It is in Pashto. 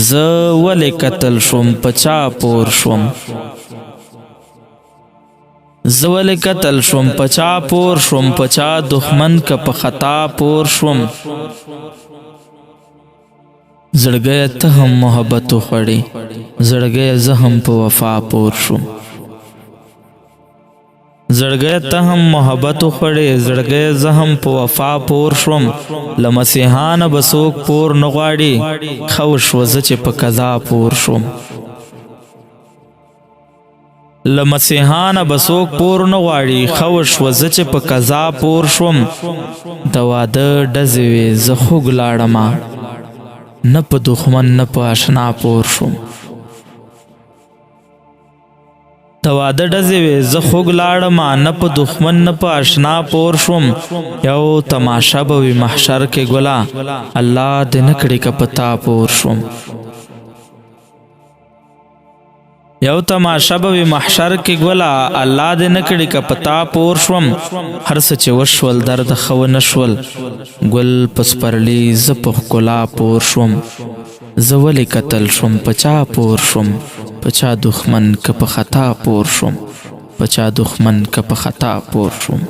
ز ولې قتل شوم پچا پور شوم ز ولې قتل شوم پچا پور شوم پچا دښمن که په خطا پور شوم زړګیه ته هم محبت وخوړې زړګیه زه هم په وفا پور شوم زړګیه ته هم محبت وخوړې زړګیه زه هم په وفا پور شوم له مسیحانه به څوک پور نه غواړي ښه وشوه زه چې په قضا پور شوم له مسیحانه به څوک پور نه غواړي ښه وشوه زه چې په قضا پور شوم د واده ډزې وې زه خوږ لاړمه نه په دښمن نه په اشنا پور شوم د واده ډزې وې زه خوږ لاړمه نه په دښمن نه په اشنا پور شوم یو تماشه به وي محشر کې ګله الله دې نه کړي که په تا پور شوم یو تماشه به وي محشر کې ګله الله دې نه کړي که په تا پور شوم هر څه چې وشول درد ښه ونه شول ګل په سپرلي زه په ښکلا پور شوم زه ولې قتل شوم پچا پور شوم پچا دښمن که په خطا پور شوم پچا دښمن که په خطا پور شوم